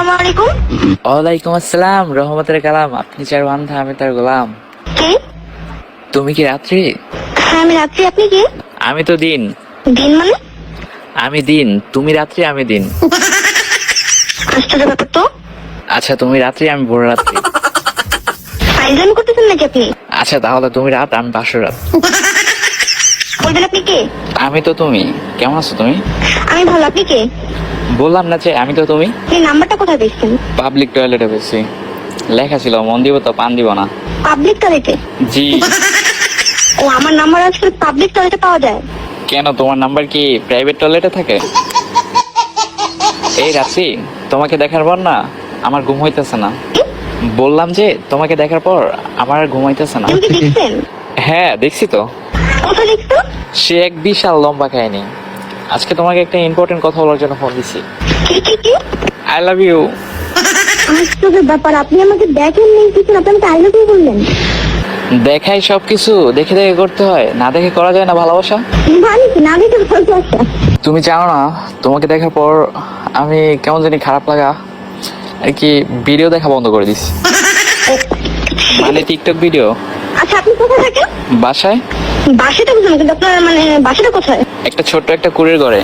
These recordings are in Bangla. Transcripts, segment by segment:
আসসালামু আলাইকুম। ওয়ালাইকুম আসসালাম, রহমতের কালাম। আপনি যার বান্ধা, আমি তার গোলাম। কে? তুমি কি রাত্রি? হ্যাঁ আমি রাত্রি, আপনি কে? আমি তো দিন। দিন মানে? আমি দিন, তুমি রাত্রি, আমি দিন। আশ্চর্য ব্যাপার তো। আচ্ছা তুমি রাত্রি, আমি ভোর রাত্রি। ফাইজলামি করতেছেন নাকি আপনি? আচ্ছা তাহলে তুমি রাত, আমি বাসর রাত। বলবেন আপনি কে? আমি তো তুমি। কেমন আছো তুমি? আমি ভালো, আপনি কে? বললাম না যে আমি তো তুমি। এই নাম্বারটা কোথায় পেয়েছেন? পাবলিক টয়লেটে পেয়েছি। লেখা ছিল মন দিব তো পান দিব না। পাবলিক টয়লেটে? জি। ও, আমার নাম্বার আজকাল পাবলিক টয়লেটে পাওয়া যায়? কেন, তোমার নাম্বার কি প্রাইভেট টয়লেটে থাকে? এই রাত্রি, তোমাকে দেখার পর না আমার ঘুম হইতেছে না। বললাম যে তোমাকে দেখার পর আমার আর ঘুম হইতেছে না। তুমি কি দেখছেন? হ্যাঁ দেখছি তো। কোথায় দেখছো? সে এক বিশাল লম্বা কাহিনী। আজকে তোমাকে একটা ইম্পর্টেন্ট কথা বলার জন্য ফোন দিছি। কি? I love you. আশ্চর্য ব্যাপার, আপনি আমাকে দেখেন নেই কিছু, আপনি আমাকে আই লাভ ইউ বললেন। দেখাই সবকিছু দেখে দেখে করতে হয়, না দেখে করা যায় না ভালোবাসা। মানে কি না দেখে ভালোবাসা? তুমি জানো না, তোমাকে দেখার পর আমি কেমন জানি খারাপ লাগা আর কি ভিডিও দেখা বন্ধ করে দিছি। মানে টিকটক ভিডিও। আচ্ছা আপনি কোথায় থাকেন? বাসায়। বাসাটা বুঝলাম, কিন্তু আপনার মানে বাসাটা কোথায়? একটা ছোট্ট একটা কুড়ির ঘরে।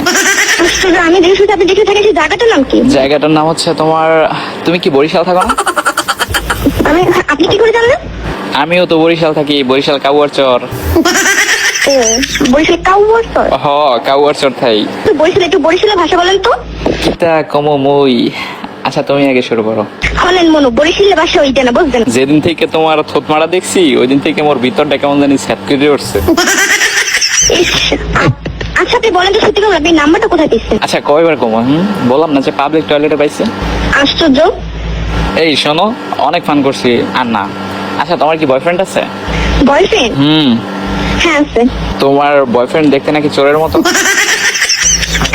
আশ্চর্য, আমি দেখে আপনি দেখে থাকেন, সেই জায়গাটার নাম কি? জায়গাটার নাম হচ্ছে তোমার, তুমি কি বরিশাল থাকো না? আপনি কি করে জানলেন? আমিও তো বরিশাল থাকি, বরিশাল কাউয়ার চর। ও, বরিশাল কাউয়ার চর? হ, কাউয়ার চর থাই। তো বরিশাল, একটু বরিশালের ভাষা বলেন তো। কিতা কম মই। আচ্ছা তুমি আগে শুরু করো। হলেন মনো, বরিশালের ভাষা ওইটা না, বুঝলেন? যেদিন থেকে তোমার থোত মারা দেখছি ওই দিন থেকে মোর ভিতরটা কেমন জানি স্যাট করে উঠছে। ইস, আচ্ছা আপনি বলেন তো সত্যি করে, আপনি নাম্বারটা কোথায় পেয়েছেন? আচ্ছা কয়বার কমো? বললাম না যে পাবলিক টয়লেটে পাইছে। আশ্চর্য। এই শোনো, অনেক ফান করছি আর না। আচ্ছা তোমার কি বয়ফ্রেন্ড আছে? বয়ফ্রেন্ড? হ্যাঁ আছে। তোমার বয়ফ্রেন্ড দেখতে নাকি চোরের মতো।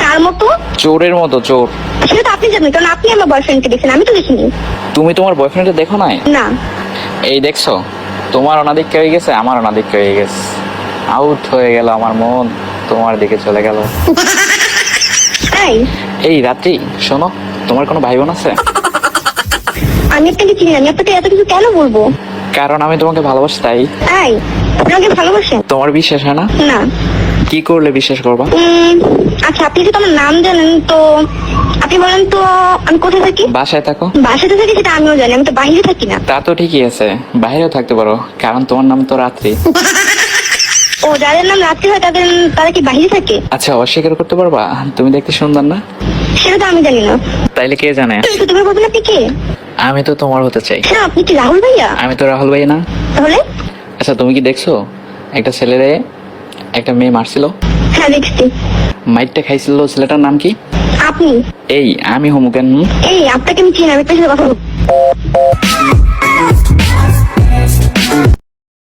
কার মতো? চোরের মতো, চোর। সেটা তো আপনি জানেন, কারণ আপনি আমার বয়ফ্রেন্ডকে দেখছেন, আমি তো দেখিনি। তুমি তোমার বয়ফ্রেন্ডকে দেখো নাই? না। এই দেখছো, তোমার অনাদিক্য হয়ে গেছে, আমার অনাদিক্য হয়ে গেছে। আউট হয়ে গেল আমার মন, তোমার দিকে চলে গেল। তাই? এই রাত্রি শোনো, তোমার কোনো ভাই বোন আছে? আমি আপনাকে চিনি না, আমি আপনাকে এত কিছু কেন বলবো? কারণ আমি তোমাকে ভালোবাসি তাই। তাই? আপনি আমাকে ভালোবাসেন? তোমার বিশ্বাস হয় না? না। কি করলে বিশ্বাস করবা? আচ্ছা আপনি যদি আমার নাম জানেন তো আপনি বলেন তো, আমি কোথায় থাকি? বাসায় থাকো। বাসাতে থাকি সেটা আমিও জানি, আমি তো বাইরে থাকি না। তা তো ঠিকই আছে, বাইরেও থাকতে পারো, কারণ তোমার নাম তো রাত্রি। ও, যাদের নাম রাত্রি হয় তারা কি বাইরে থাকে? আচ্ছা অস্বীকার করতে পারবা তুমি দেখতে সুন্দর না? সেটা তো আমি জানি না। তাইলে কে জানে? তো তুমি বলবেন আপনি কে? আমি তো তোমার হতে চাই। হ্যাঁ, আপনি কি রাহুল ভাইয়া? আমি তো রাহুল ভাই না। তাহলে? আচ্ছা তুমি কি দেখছো একটা ছেলেরে একটা মেয়ে মারছিল? হ্যাঁ দেখছি। মাইটটা খাইছিল, ছেলেটার নাম কি? আপনি? এই আমি হমু কেন? এই আপনাকে আমি চিনি, আমি আপনার সাথে কথা বলবো।